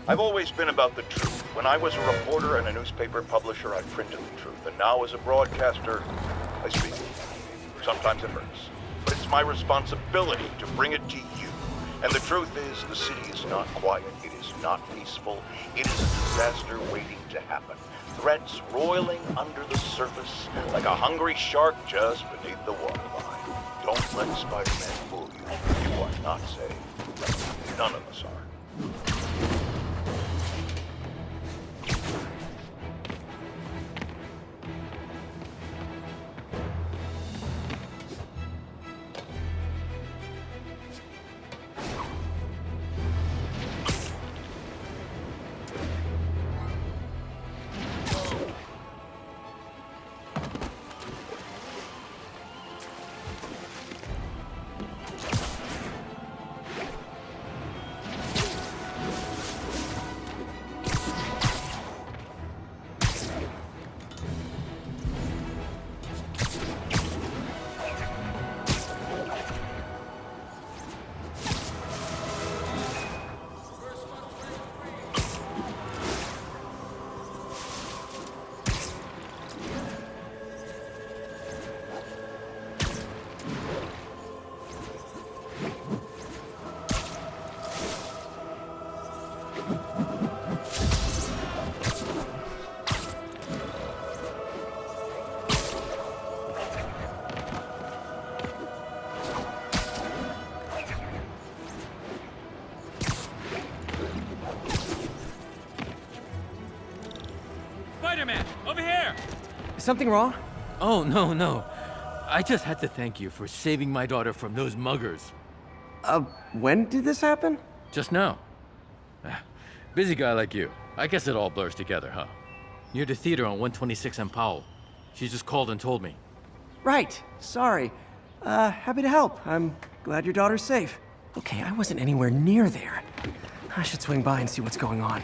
I've always been about the truth. When I was a reporter and a newspaper publisher, I printed the truth. And now as a broadcaster, I speak. Sometimes it hurts. But it's my responsibility to bring it to you. And the truth is, the city is not quiet. It is not peaceful. It is a disaster waiting to happen. Threats roiling under the surface like a hungry shark just beneath the waterline. Don't let Spider-Man fool you. You are not safe. None of us are. Spider-Man, over here! Is something wrong? Oh, no. I just had to thank you for saving my daughter from those muggers. When did this happen? Just now. Busy guy like you. I guess it all blurs together, huh? Near the theater on 126 and Powell. She just called and told me. Right. Sorry. Happy to help. I'm glad your daughter's safe. Okay, I wasn't anywhere near there. I should swing by and see what's going on.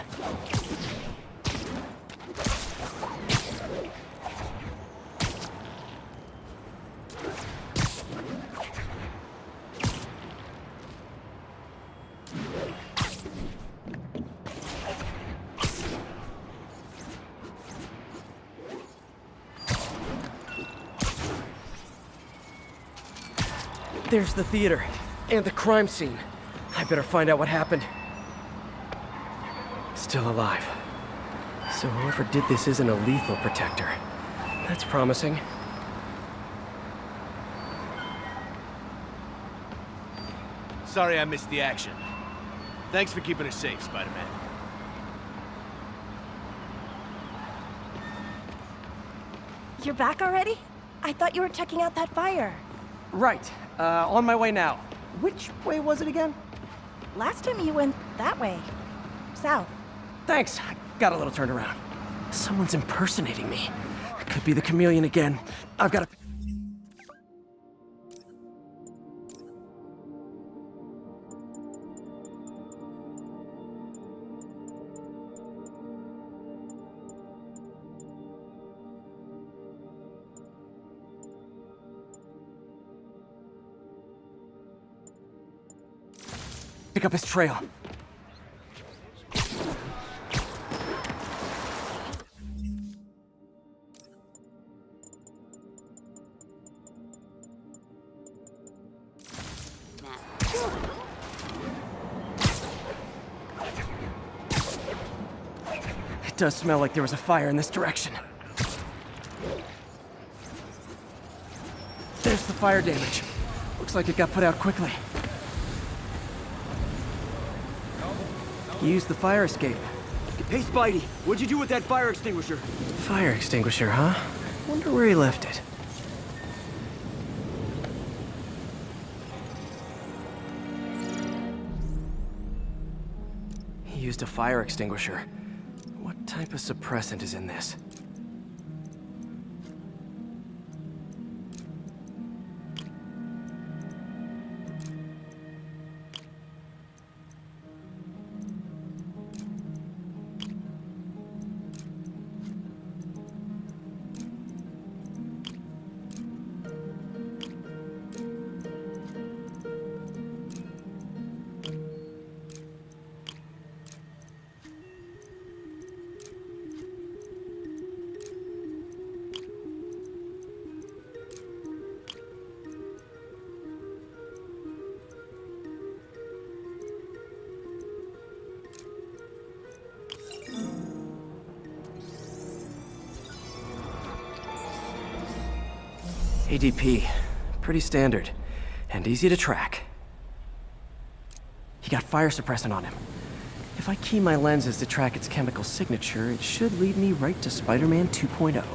There's the theater, and the crime scene. I better find out what happened. Still alive. So whoever did this isn't a lethal protector. That's promising. Sorry I missed the action. Thanks for keeping us safe, Spider-Man. You're back already? I thought you were checking out that fire. Right. On my way now. Which way was it again? Last time you went that way. South. Thanks. I got a little turned around. Someone's impersonating me. Could be the chameleon again. I've got to... pick up his trail. It does smell like there was a fire in this direction. There's the fire damage. Looks like it got put out quickly. He used the fire escape. Hey, Spidey, what'd you do with that fire extinguisher? Fire extinguisher, huh? Wonder where he left it. He used a fire extinguisher. What type of suppressant is in this? ADP. Pretty standard. And easy to track. He got fire suppressant on him. If I key my lenses to track its chemical signature, it should lead me right to Spider-Man 2.0.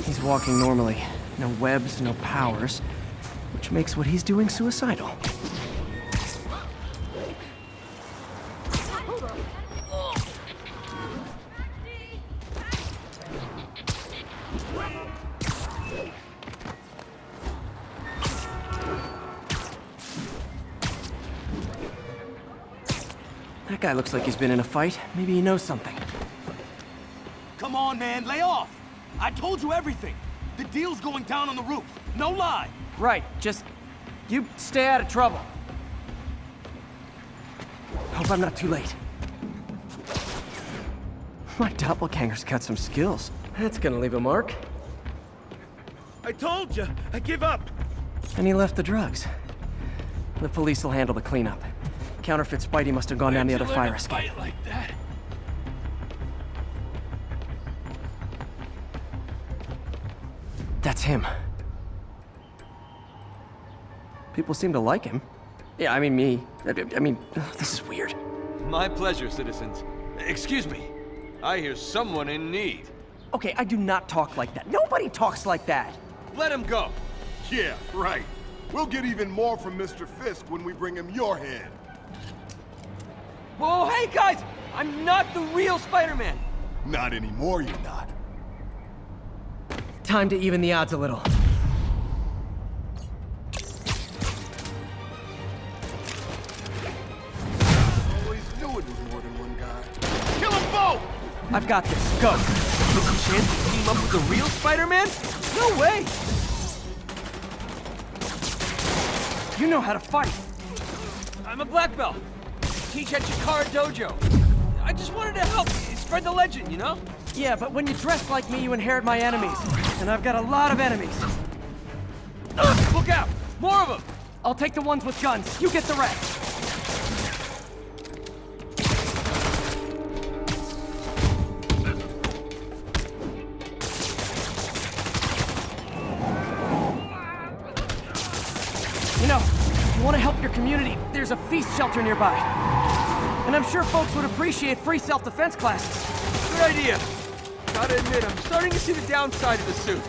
He's walking normally. No webs, no powers. Which makes what he's doing suicidal. That guy looks like he's been in a fight. Maybe he knows something. Come on, man, lay off! I told you everything! The deal's going down on the roof. No lie! Right, just... you stay out of trouble. Hope I'm not too late. My doppelganger's got some skills. That's gonna leave a mark. I told you! I give up! And he left the drugs. The police will handle the cleanup. Counterfeit Spidey must have gone down the other fire escape. Fight like that? That's him. People seem to like him. Yeah, I mean me. I mean, this is weird. My pleasure, citizens. Excuse me. I hear someone in need. Okay, I do not talk like that. Nobody talks like that. Let him go. Yeah, right. We'll get even more from Mr. Fisk when we bring him your hand. Whoa, hey guys! I'm not the real Spider-Man. Not anymore, you're not. Time to even the odds a little. Always knew it was more than one guy. Kill them both! I've got this. Go. There's a chance to team up with the real Spider-Man? No way! You know how to fight. I'm a black belt. Teach at Chikara Dojo. I just wanted to help spread the legend, you know? Yeah, but when you dress like me, you inherit my enemies. And I've got a lot of enemies. Look out! More of them! I'll take the ones with guns. You get the rest. You know, if you want to help your community, there's a feast shelter nearby. And I'm sure folks would appreciate free self-defense classes. Good idea. Gotta admit, I'm starting to see the downside of the suit.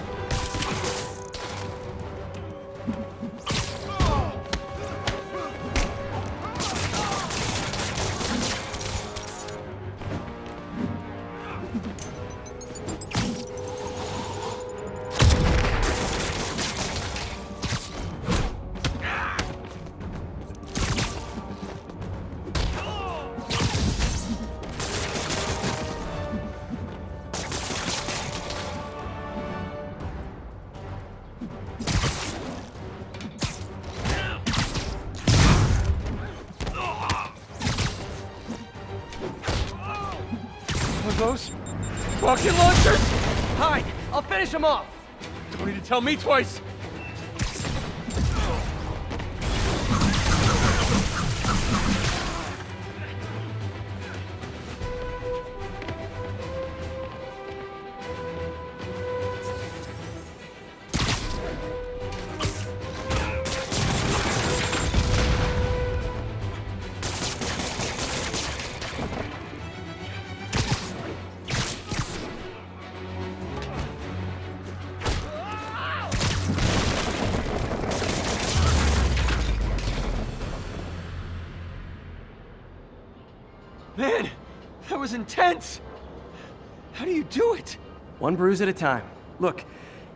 Those rocket launchers? Hide! I'll finish him off! Don't need to tell me twice. Man, that was intense! How do you do it? One bruise at a time. Look,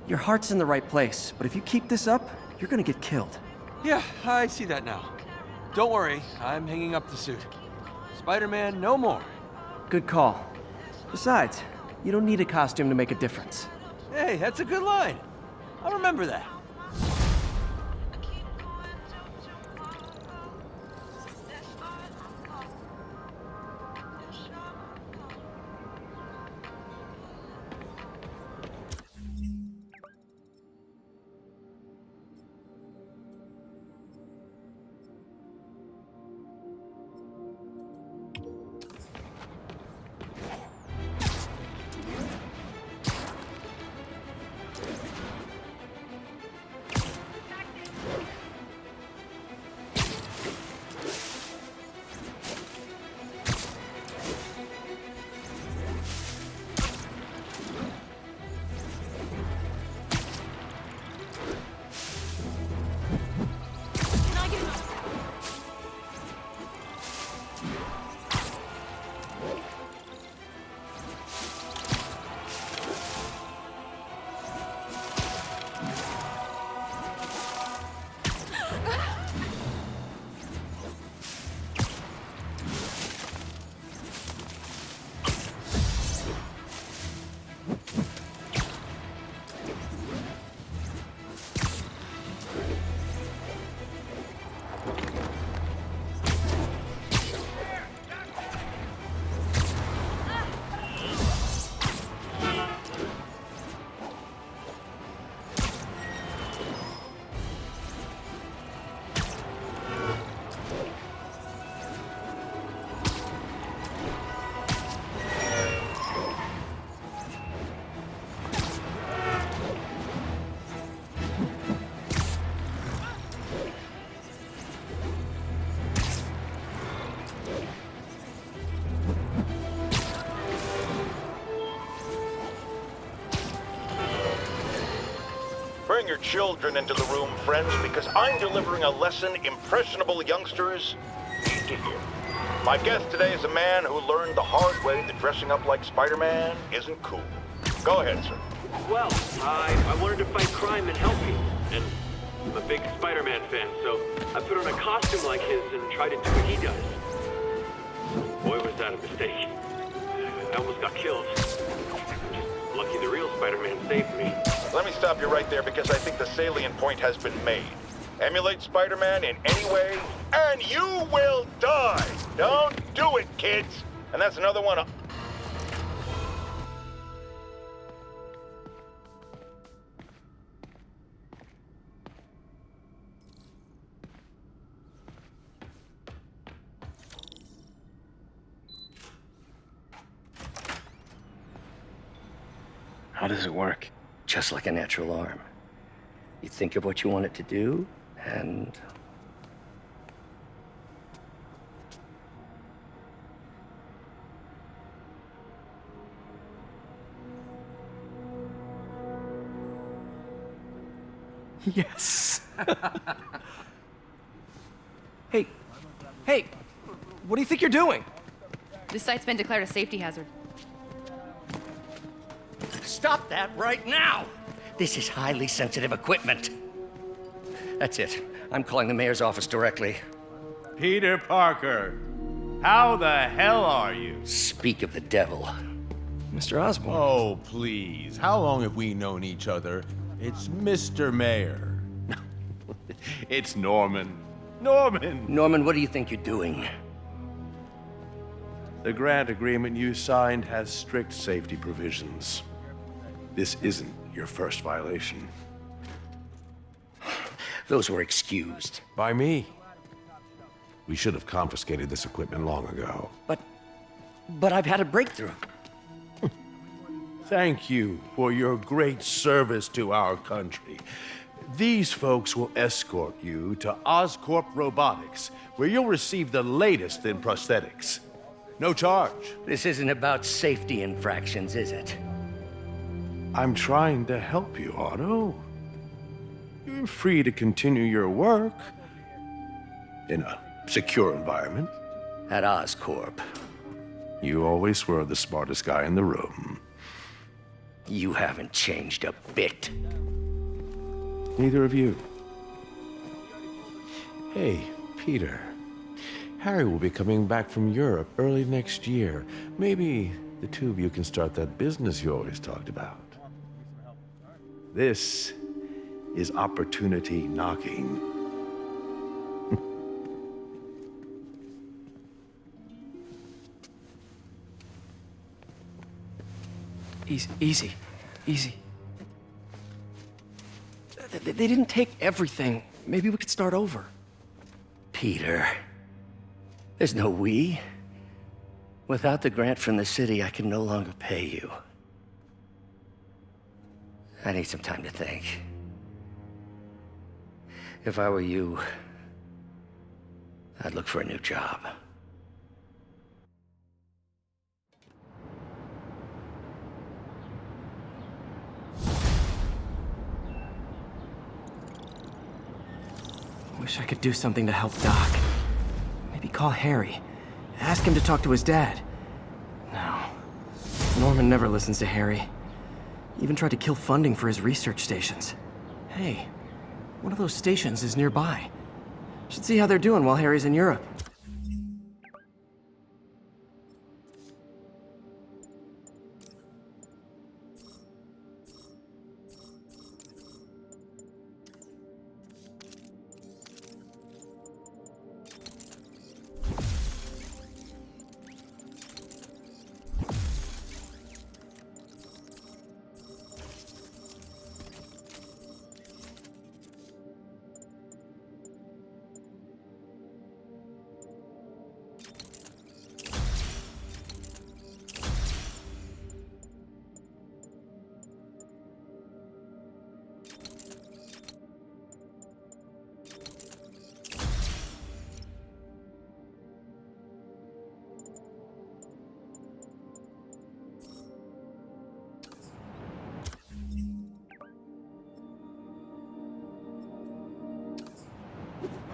your heart's in the right place, but if you keep this up, you're gonna get killed. Yeah, I see that now. Don't worry, I'm hanging up the suit. Spider-Man, no more. Good call. Besides, you don't need a costume to make a difference. Hey, that's a good line. I'll remember that. bring your children into the room, friends, because I'm delivering a lesson impressionable youngsters need to hear. My guest today is a man who learned the hard way that dressing up like Spider-Man isn't cool. Go ahead, sir. Well, I wanted to fight crime and help people, and I'm a big Spider-Man fan, so I put on a costume like his and tried to do what he does. Boy, was that a mistake. I almost got killed. Just lucky the real Spider-Man saved me. Let me stop you right there because I think the salient point has been made. Emulate Spider-Man in any way, and you will die! Don't do it, kids! And that's another one. How does it work? Just like a natural arm. You think of what you want it to do, and... Yes. Hey, what do you think you're doing? This site's been declared a safety hazard. Stop that right now! This is highly sensitive equipment. That's it. I'm calling the mayor's office directly. Peter Parker, how the hell are you? Speak of the devil. Mr. Osborn. Oh, please. How long have we known each other? It's Mr. Mayor. It's Norman. Norman, what do you think you're doing? The grant agreement you signed has strict safety provisions. This isn't your first violation. Those were excused. By me. We should have confiscated this equipment long ago. But I've had a breakthrough. Thank you for your great service to our country. These folks will escort you to Oscorp Robotics, where you'll receive the latest in prosthetics. No charge. This isn't about safety infractions, is it? I'm trying to help you, Otto. You're free to continue your work in a secure environment. At Oscorp. You always were the smartest guy in the room. You haven't changed a bit. Neither of you. Hey, Peter. Harry will be coming back from Europe early next year. Maybe the two of you can start that business you always talked about. This is opportunity knocking. Easy. They didn't take everything. Maybe we could start over. Peter, there's no we. Without the grant from the city, I can no longer pay you. I need some time to think. If I were you, I'd look for a new job. Wish I could do something to help Doc. Maybe call Harry. Ask him to talk to his dad. No. Norman never listens to Harry. Even tried to kill funding for his research stations. Hey, one of those stations is nearby. Should see how they're doing while Harry's in Europe.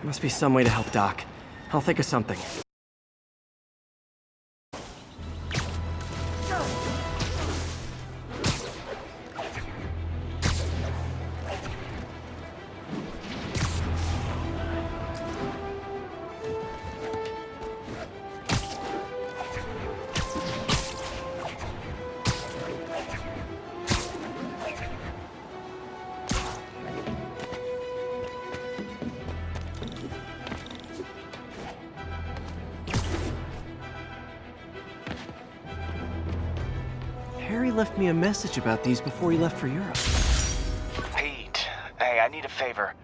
Must be some way to help Doc. I'll think of something. Harry left me a message about these before he left for Europe. Pete, hey, I need a favor.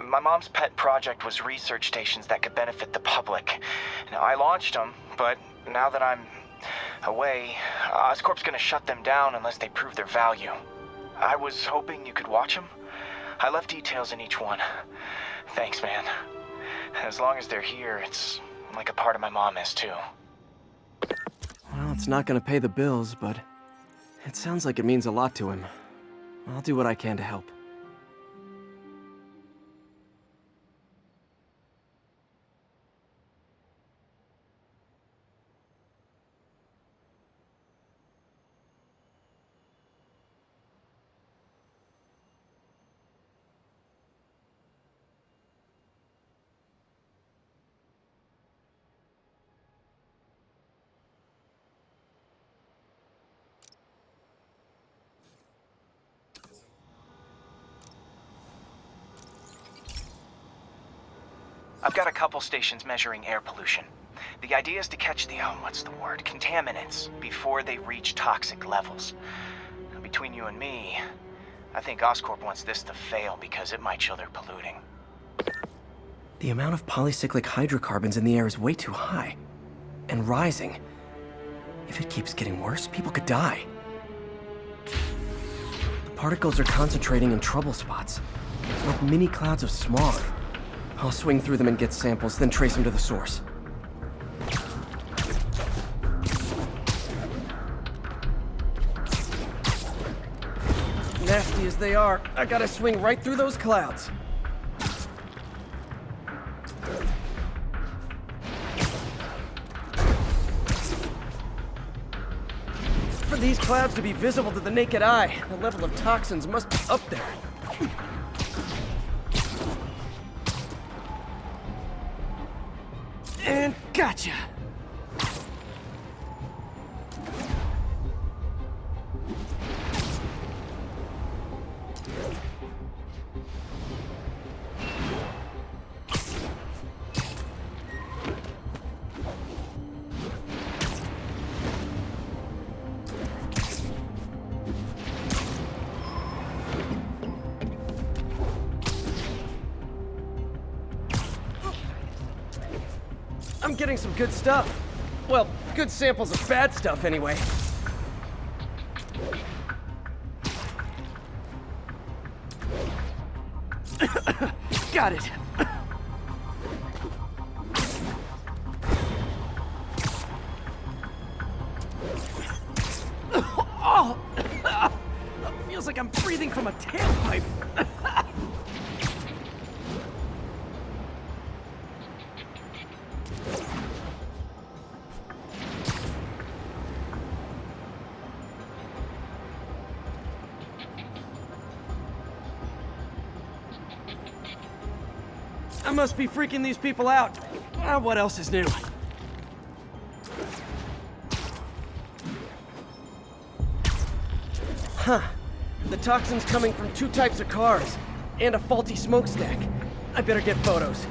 My mom's pet project was research stations that could benefit the public. Now, I launched them, but now that I'm away, Oscorp's gonna shut them down unless they prove their value. I was hoping you could watch them. I left details in each one. Thanks, man. As long as they're here, it's like a part of my mom is, too. Well, it's not gonna pay the bills, but it sounds like it means a lot to him. I'll do what I can to help. I've got a couple stations measuring air pollution. The idea is to catch the, contaminants before they reach toxic levels. Between you and me, I think Oscorp wants this to fail because it might show they're polluting. The amount of polycyclic hydrocarbons in the air is way too high. And rising. If it keeps getting worse, people could die. The particles are concentrating in trouble spots, like mini clouds of smog. I'll swing through them and get samples, then trace them to the source. Nasty as they are, I gotta swing right through those clouds. For these clouds to be visible to the naked eye, the level of toxins must be up there. And gotcha! I'm getting some good stuff. Well, good samples of bad stuff, anyway. Got it. Oh! Feels like I'm breathing from a tailpipe. I must be freaking these people out. What else is new? Huh. The toxin's coming from 2 types of cars, and a faulty smokestack. I better get photos.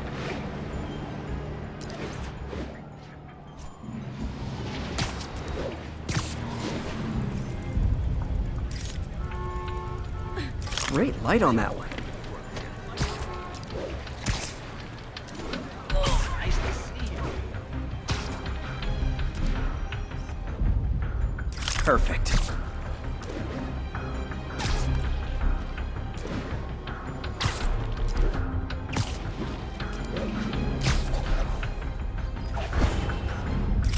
Great light on that one. Perfect.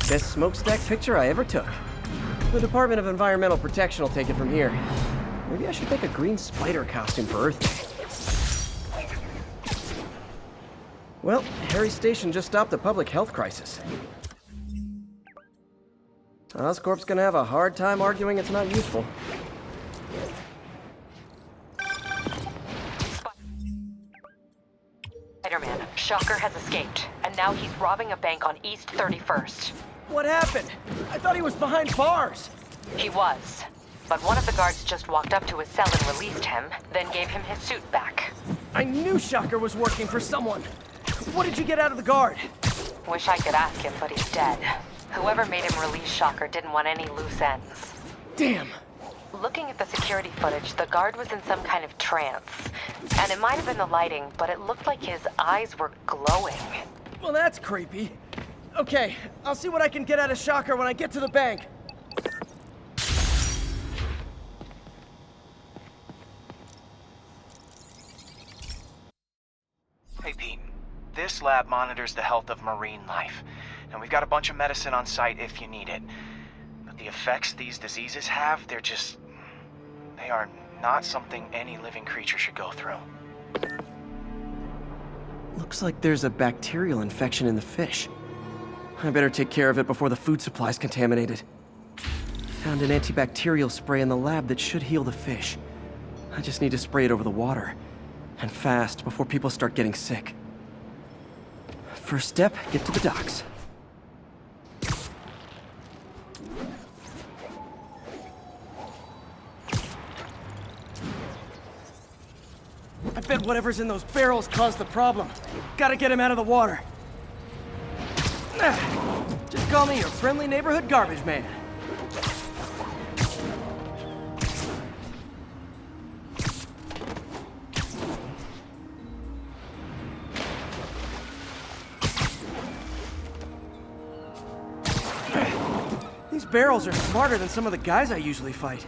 Best smokestack picture I ever took. The Department of Environmental Protection will take it from here. Maybe I should make a green spider costume for Earth Day. Well, Harry Station just stopped a public health crisis. Oscorp's gonna have a hard time arguing it's not useful. Spider-Man, Shocker has escaped, and now he's robbing a bank on East 31st. What happened? I thought he was behind bars. He was, but one of the guards just walked up to his cell and released him, then gave him his suit back. I knew Shocker was working for someone. What did you get out of the guard? Wish I could ask him, but he's dead. Whoever made him release Shocker didn't want any loose ends. Damn. Looking at the security footage, the guard was in some kind of trance. And it might have been the lighting, but it looked like his eyes were glowing. Well, that's creepy. Okay, I'll see what I can get out of Shocker when I get to the bank. Hey, Pete. This lab monitors the health of marine life, and we've got a bunch of medicine on site if you need it. But the effects these diseases have, they are not something any living creature should go through. Looks like there's a bacterial infection in the fish. I better take care of it before the food supply's contaminated. Found an antibacterial spray in the lab that should heal the fish. I just need to spray it over the water. And fast, before people start getting sick. First step, get to the docks. I bet whatever's in those barrels caused the problem. Gotta get him out of the water. Just call me your friendly neighborhood garbage man. These barrels are smarter than some of the guys I usually fight.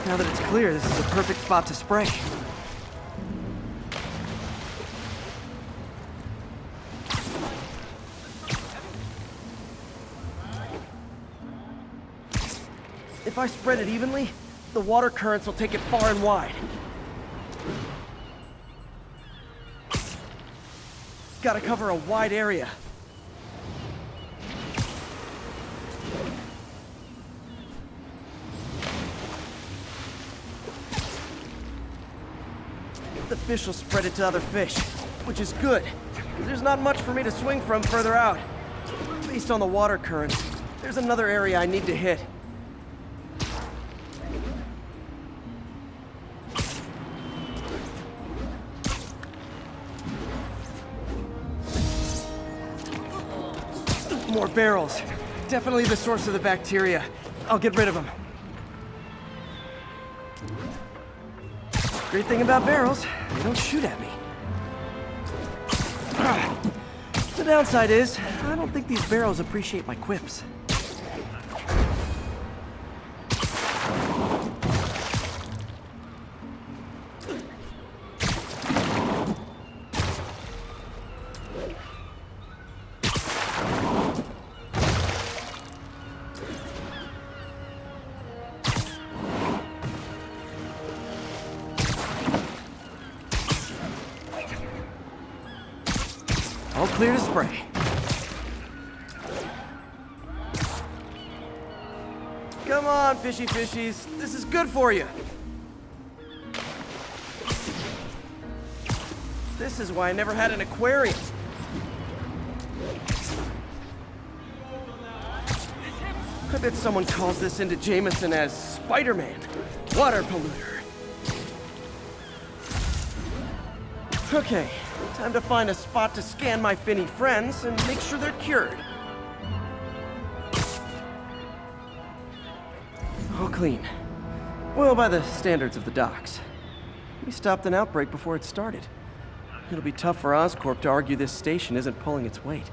Now that it's clear, this is a perfect spot to spray. If I spread it evenly, the water currents will take it far and wide. Gotta cover a wide area. The fish will spread it to other fish, which is good, because there's not much for me to swing from further out. Based on the water currents, there's another area I need to hit. More barrels. Definitely the source of the bacteria. I'll get rid of them. Great thing about barrels, they don't shoot at me. The downside is, I don't think these barrels appreciate my quips. All clear to spray. Come on, fishy fishies. This is good for you. This is why I never had an aquarium. I bet someone calls this into Jameson as Spider-Man, water polluter. Okay, time to find a spot to scan my finny friends and make sure they're cured. All clean. Well, by the standards of the docks. We stopped an outbreak before it started. It'll be tough for Oscorp to argue this station isn't pulling its weight.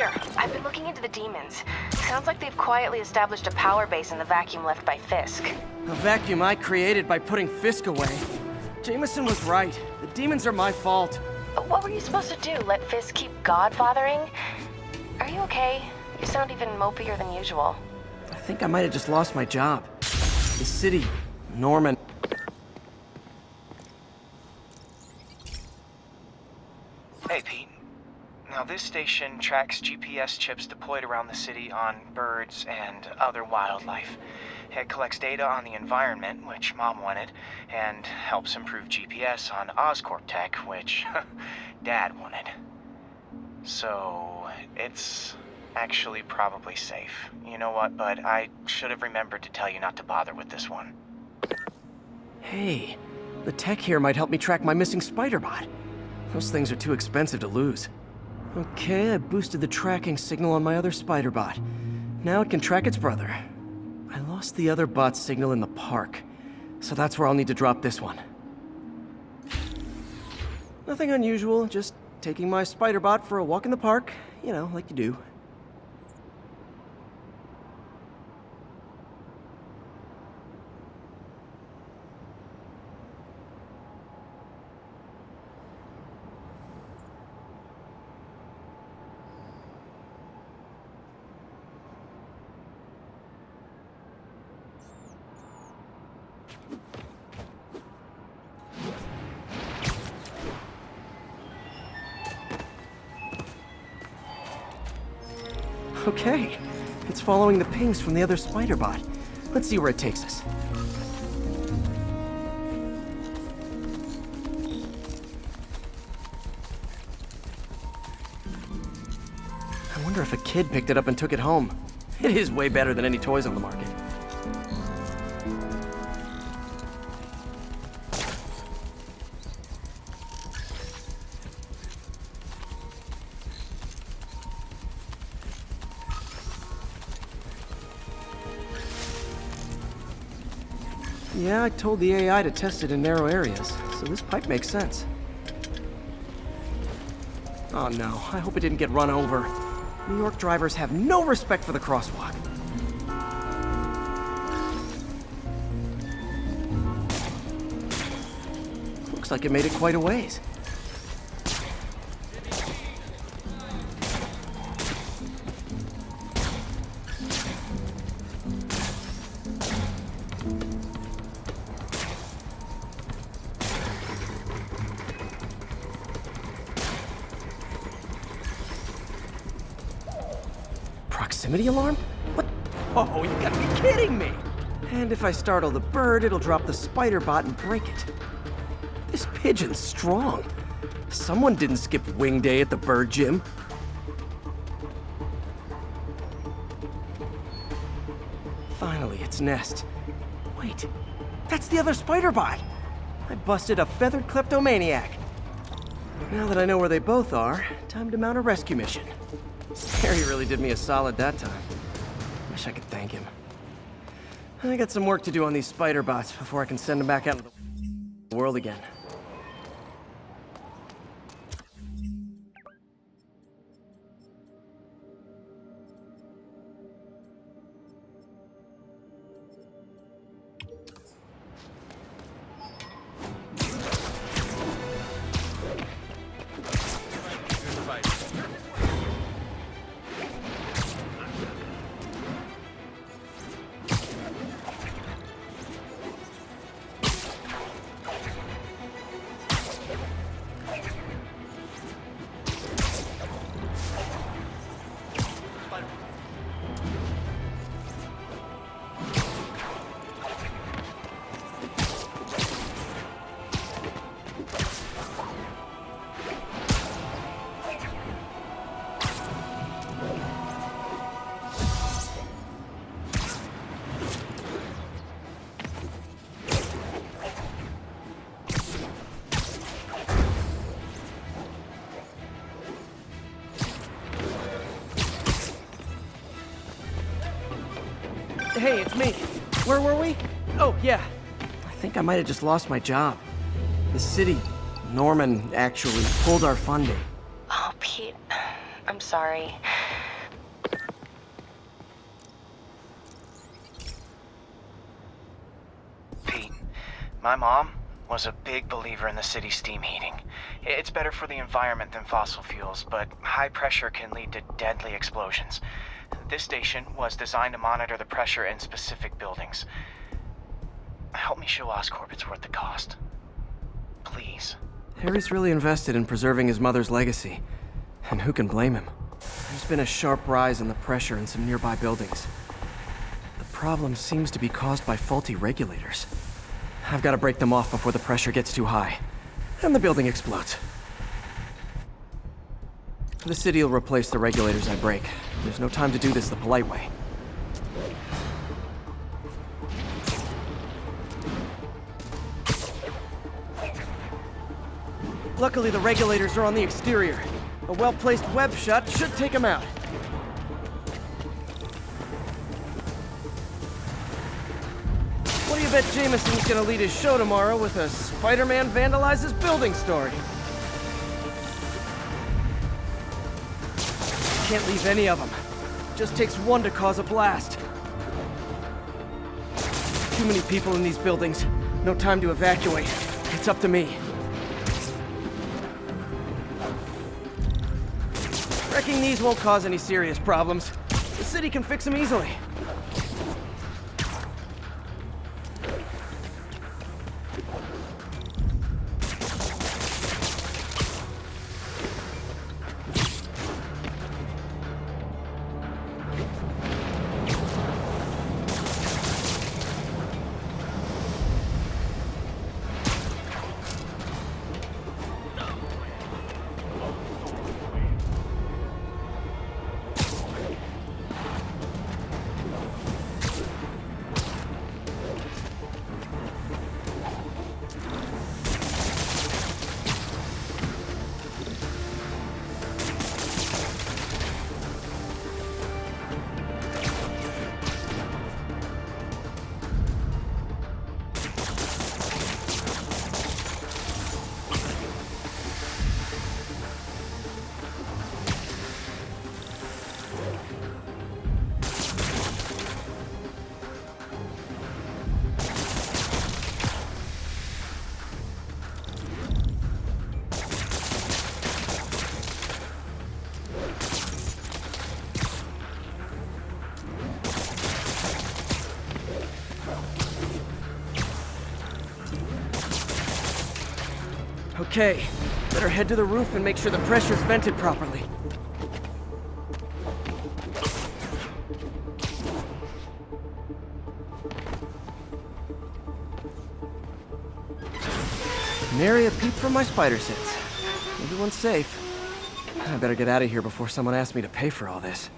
Peter, I've been looking into the demons. Sounds like they've quietly established a power base in the vacuum left by Fisk. A vacuum I created by putting Fisk away. Jameson was right. The demons are my fault. But what were you supposed to do? Let Fisk keep godfathering? Are you okay? You sound even mopier than usual. I think I might have just lost my job. The city, Norman. Hey, Pete. Now, this station tracks GPS chips deployed around the city on birds and other wildlife. It collects data on the environment, which Mom wanted, and helps improve GPS on Oscorp tech, which Dad wanted. So, it's actually probably safe. You know what, bud? I should have remembered to tell you not to bother with this one. Hey, the tech here might help me track my missing Spider-Bot. Those things are too expensive to lose. Okay, I boosted the tracking signal on my other Spider-Bot. Now it can track its brother. I lost the other bot's signal in the park, so that's where I'll need to drop this one. Nothing unusual, just taking my Spider-Bot for a walk in the park, you know, like you do. Okay, it's following the pings from the other Spider-Bot. Let's see where it takes us. I wonder if a kid picked it up and took it home. It is way better than any toys on the market. Yeah, I told the AI to test it in narrow areas, so this pipe makes sense. Oh no, I hope it didn't get run over. New York drivers have no respect for the crosswalk. Looks like it made it quite a ways. Proximity alarm? What? Oh, you gotta be kidding me! And if I startle the bird, it'll drop the Spider-Bot and break it. This pigeon's strong. Someone didn't skip wing day at the bird gym. Finally, its nest. Wait, that's the other Spider-Bot! I busted a feathered kleptomaniac. Now that I know where they both are, time to mount a rescue mission. Harry really did me a solid that time. Wish I could thank him. I got some work to do on these Spider-Bots before I can send them back out into the world again. Hey, it's me. Where were we? Oh, yeah. I think I might have just lost my job. The city, Norman, actually pulled our funding. Oh, Pete. I'm sorry. Pete, my mom was a big believer in the city's steam heating. It's better for the environment than fossil fuels, but high pressure can lead to deadly explosions. This station was designed to monitor the pressure in specific buildings. Help me show Oscorp it's worth the cost. Please. Harry's really invested in preserving his mother's legacy. And who can blame him? There's been a sharp rise in the pressure in some nearby buildings. The problem seems to be caused by faulty regulators. I've got to break them off before the pressure gets too high. And the building explodes. The city will replace the regulators I break. There's no time to do this the polite way. Luckily, the regulators are on the exterior. A well-placed web shot should take them out. What do you bet Jameson's gonna lead his show tomorrow with a Spider-Man vandalizes building story? Can't leave any of them. Just takes one to cause a blast. Too many people in these buildings. No time to evacuate. It's up to me. Wrecking these won't cause any serious problems. The city can fix them easily. Okay, better head to the roof and make sure the pressure's vented properly. Nary a peep from my spider sense. Everyone's safe. I better get out of here before someone asks me to pay for all this.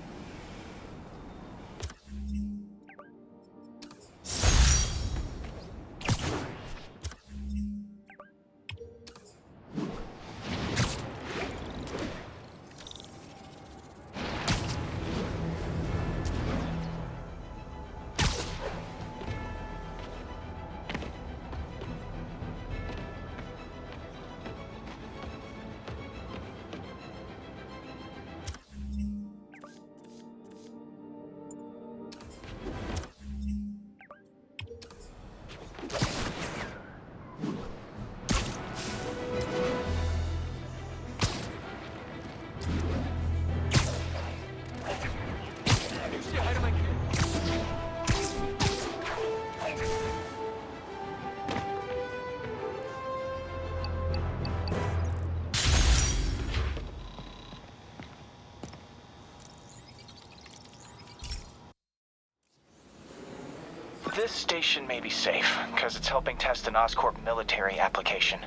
This station may be safe, because it's helping test an Oscorp military application,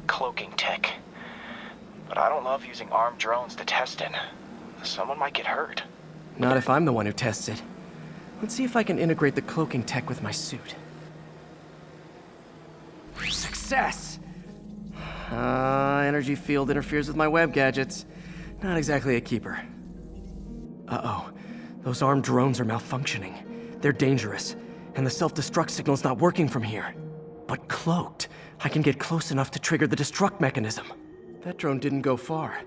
cloaking tech. But I don't love using armed drones to test it. Someone might get hurt. Not if I'm the one who tests it. Let's see if I can integrate the cloaking tech with my suit. Success! Energy field interferes with my web gadgets. Not exactly a keeper. Uh-oh. Those armed drones are malfunctioning. They're dangerous, and the self-destruct signal's not working from here. But cloaked, I can get close enough to trigger the destruct mechanism. That drone didn't go far.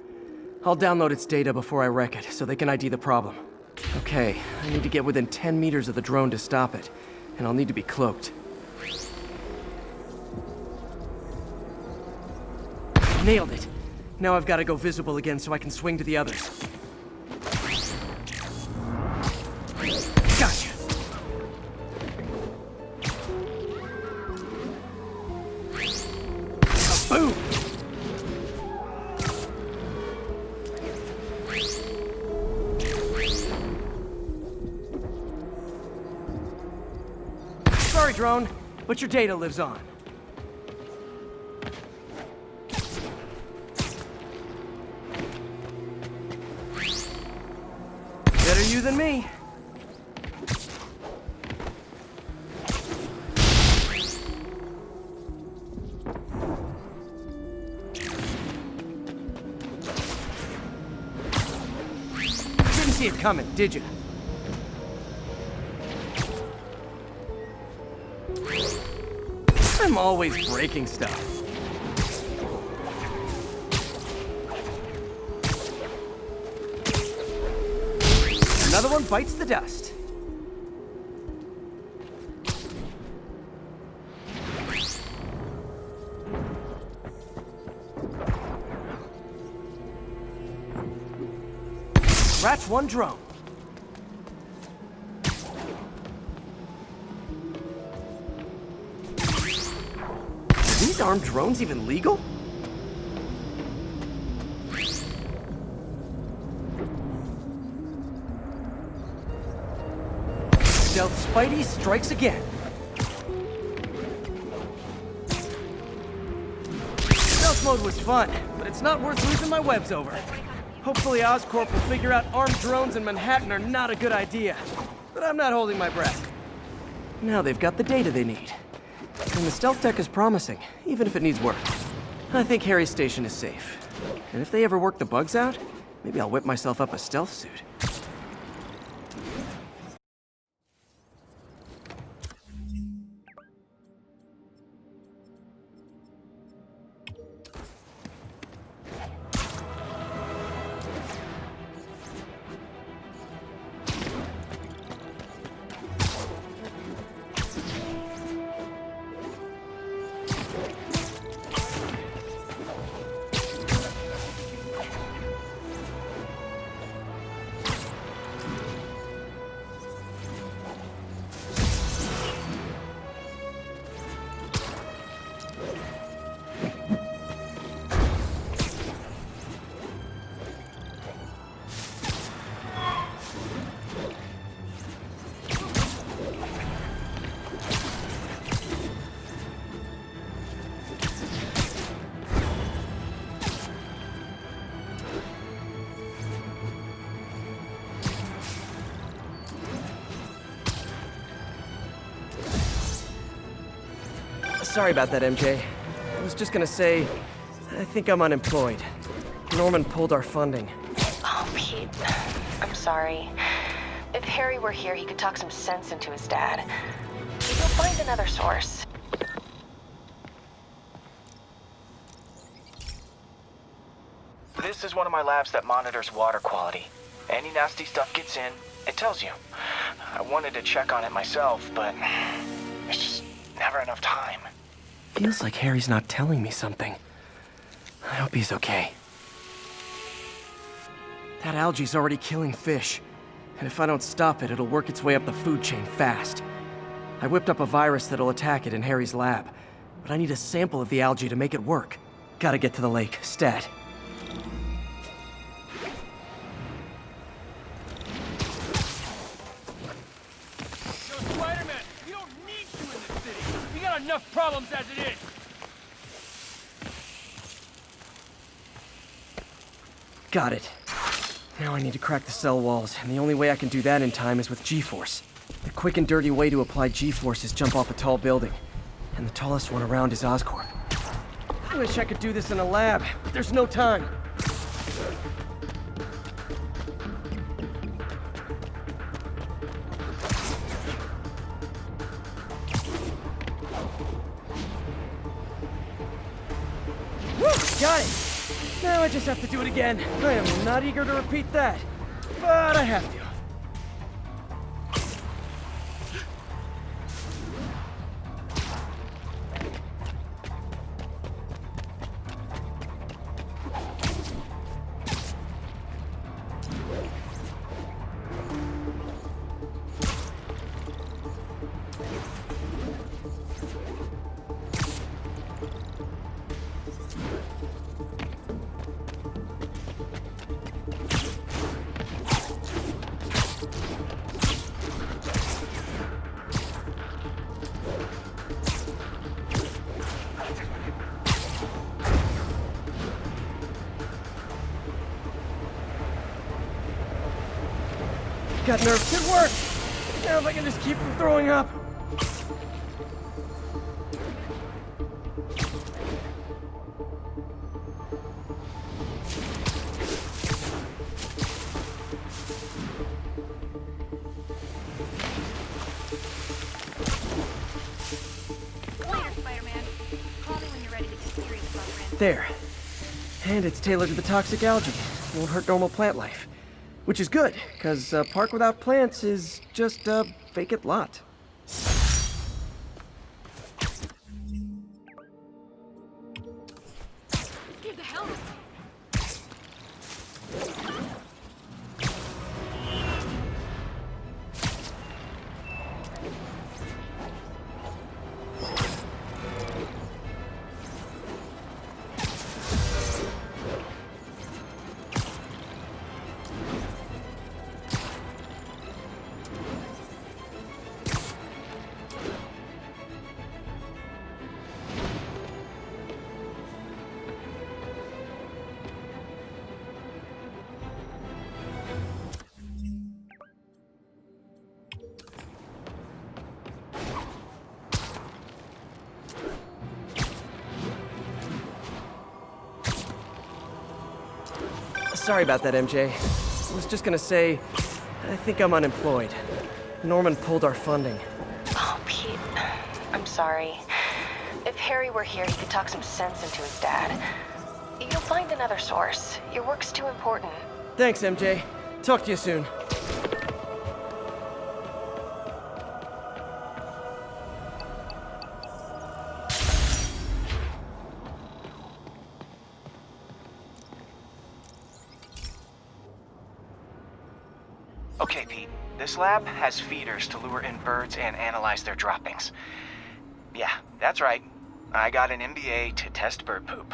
I'll download its data before I wreck it, so they can ID the problem. Okay, I need to get within 10 meters of the drone to stop it, and I'll need to be cloaked. Nailed it! Now I've got to go visible again so I can swing to the others. Gotcha! Boom! Sorry, drone, but your data lives on. Better you than me. Didn't see it coming, did you? I'm always breaking stuff. Another one bites the dust. Scratch one drone. Are these armed drones even legal? Stealth Spidey strikes again. Stealth mode was fun, but it's not worth losing my webs over. Hopefully Oscorp will figure out armed drones in Manhattan are not a good idea. But I'm not holding my breath. Now they've got the data they need. And the stealth tech is promising, even if it needs work. I think Harry's station is safe. And if they ever work the bugs out, maybe I'll whip myself up a stealth suit. Sorry about that, MJ. I was just gonna say, I think I'm unemployed. Norman pulled our funding. Oh, Pete. I'm sorry. If Harry were here, he could talk some sense into his dad. He'll find another source. This is one of my labs that monitors water quality. Any nasty stuff gets in, it tells you. I wanted to check on it myself, but there's just never enough time. Feels like Harry's not telling me something. I hope he's okay. That algae's already killing fish. And if I don't stop it, it'll work its way up the food chain fast. I whipped up a virus that'll attack it in Harry's lab. But I need a sample of the algae to make it work. Gotta get to the lake, stat. Enough problems as it is. Got it. Now I need to crack the cell walls, and the only way I can do that in time is with G-Force. The quick and dirty way to apply G-Force is jump off a tall building. And the tallest one around is Oscorp. I wish I could do this in a lab, but there's no time. Got it! Now I just have to do it again. I am not eager to repeat that, but I have to. Got nerves. Good work! Now if I can just keep from throwing up. Later, Spider-Man. Call me when you're ready to get serious about Brand. There. And it's tailored to the toxic algae. Won't hurt normal plant life. Which is good, because a park without plants is just a vacant lot. Get the hell Sorry about that, MJ. I was just gonna say, I think I'm unemployed. Norman pulled our funding. Oh, Pete. I'm sorry. If Harry were here, he could talk some sense into his dad. You'll find another source. Your work's too important. Thanks, MJ. Talk to you soon. Okay, Pete. This lab has feeders to lure in birds and analyze their droppings. Yeah, that's right. I got an MBA to test bird poop.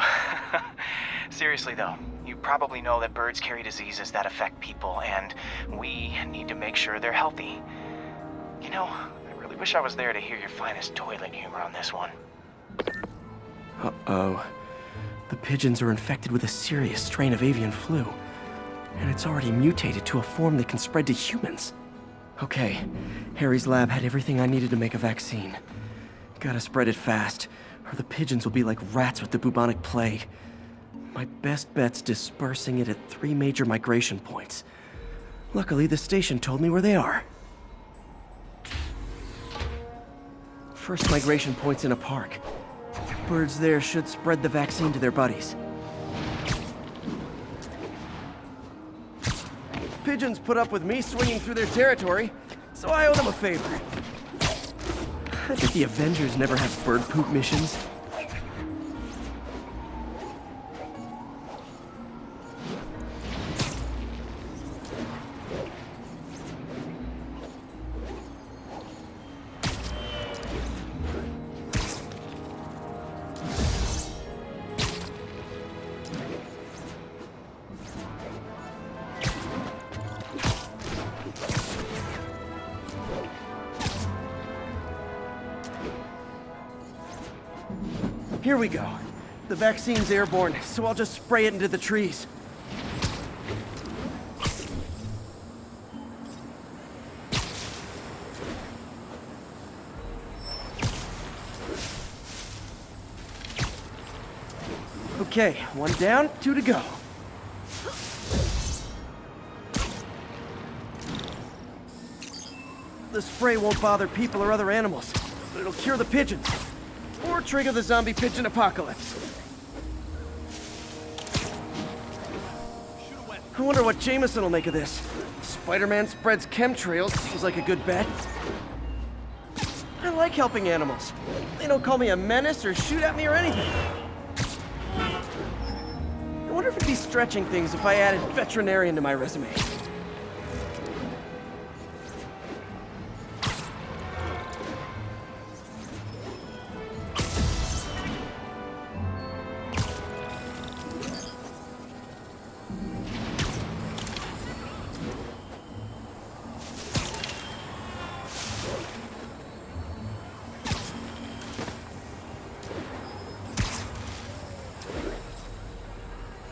Seriously though, you probably know that birds carry diseases that affect people, and we need to make sure they're healthy. You know, I really wish I was there to hear your finest toilet humor on this one. Uh-oh. The pigeons are infected with a serious strain of avian flu. And it's already mutated to a form that can spread to humans. Okay, Harry's lab had everything I needed to make a vaccine. Gotta spread it fast, or the pigeons will be like rats with the bubonic plague. My best bet's dispersing it at 3 major migration points. Luckily, the station told me where they are. First migration point's in a park. Birds there should spread the vaccine to their buddies. Pigeons put up with me swinging through their territory, so I owe them a favor. I bet the Avengers never have bird poop missions. Here we go. The vaccine's airborne, so I'll just spray it into the trees. Okay, 1 down, 2 to go. The spray won't bother people or other animals, but it'll cure the pigeons. Or trigger the zombie pigeon apocalypse. I wonder what Jameson will make of this. Spider-Man spreads chemtrails, seems like a good bet. I like helping animals. They don't call me a menace or shoot at me or anything. I wonder if it'd be stretching things if I added veterinarian to my resume.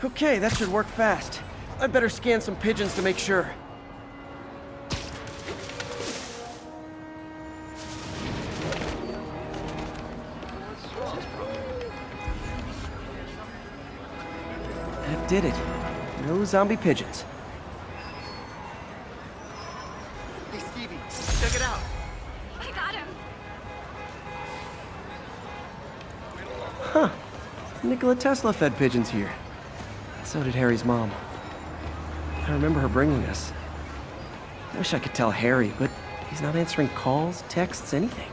Okay, that should work fast. I'd better scan some pigeons to make sure. That did it. No zombie pigeons. Hey, Stevie, check it out. I got him. Huh. Nikola Tesla fed pigeons here. So did Harry's mom. I remember her bringing us. I wish I could tell Harry, but he's not answering calls, texts, anything.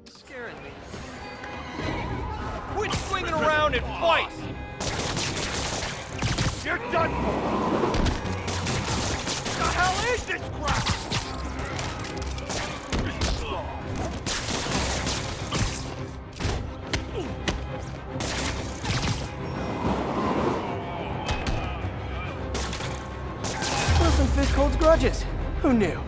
Scaring me. Quit swinging around and fight! You're done for! What the hell is this crap? Wilson Fisk holds grudges. Who knew?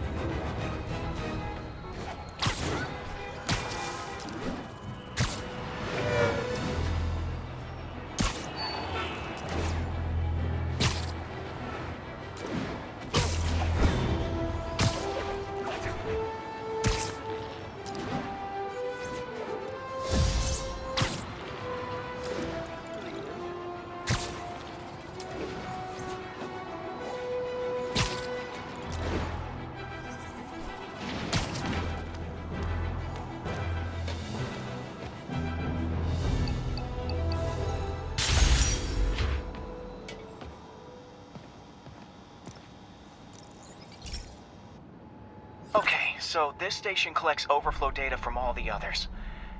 Okay, so this station collects overflow data from all the others.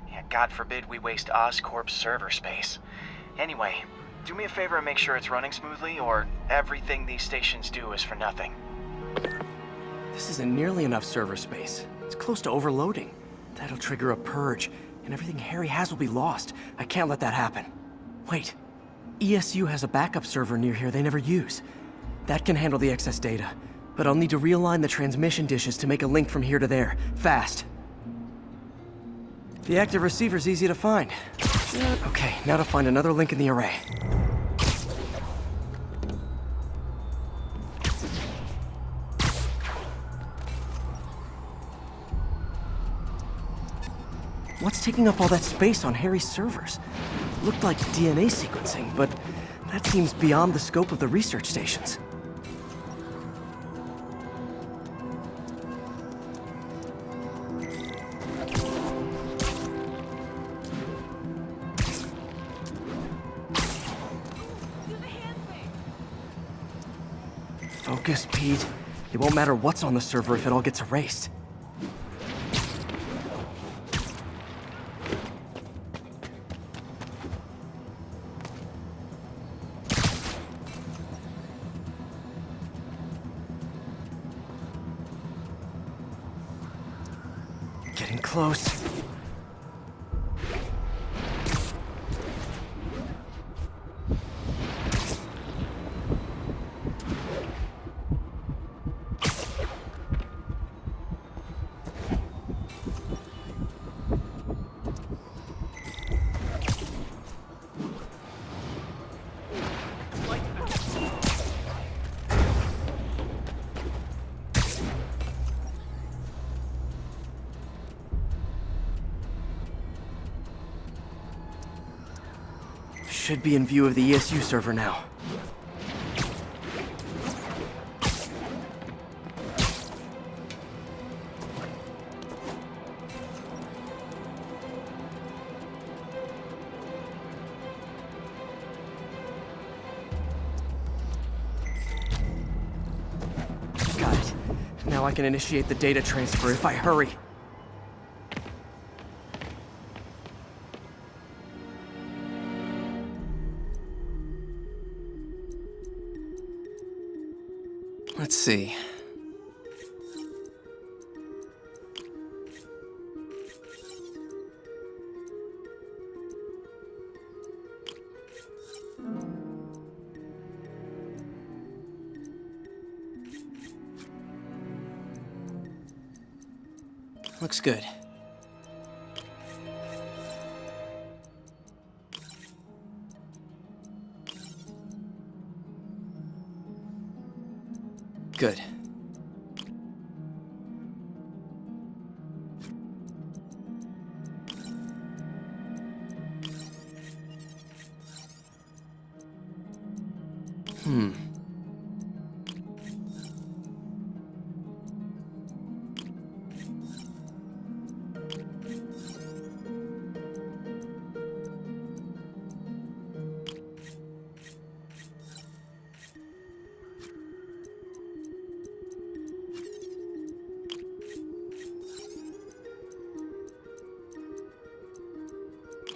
Yeah, God forbid we waste Oscorp's server space. Anyway, do me a favor and make sure it's running smoothly, or everything these stations do is for nothing. This isn't nearly enough server space. It's close to overloading. That'll trigger a purge, and everything Harry has will be lost. I can't let that happen. Wait. ESU has a backup server near here they never use. That can handle the excess data, but I'll need to realign the transmission dishes to make a link from here to there, fast. The active receiver's easy to find. Okay, now to find another link in the array. What's taking up all that space on Harry's servers? Looked like DNA sequencing, but that seems beyond the scope of the research stations. Focus, Pete. It won't matter what's on the server if it all gets erased. Getting close. Should be in view of the ESU server now. Now I can initiate the data transfer if I hurry. Let's see. Looks good. Good.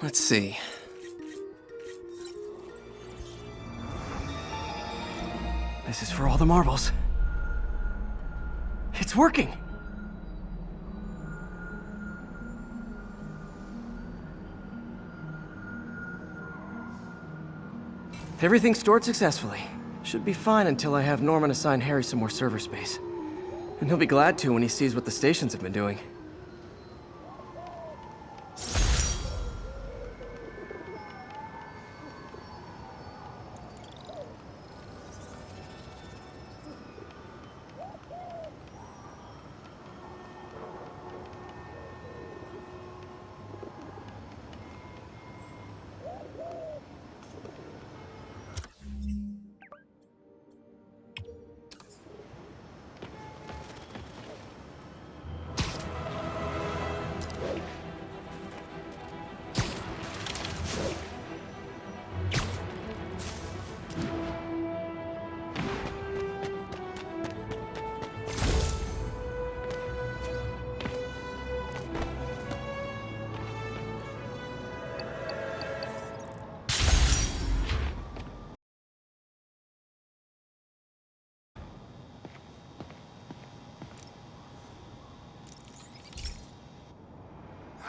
Let's see. This is for all the marbles. It's working! Everything's stored successfully. Should be fine until I have Norman assign Harry some more server space. And he'll be glad to when he sees what the stations have been doing.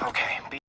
Okay, be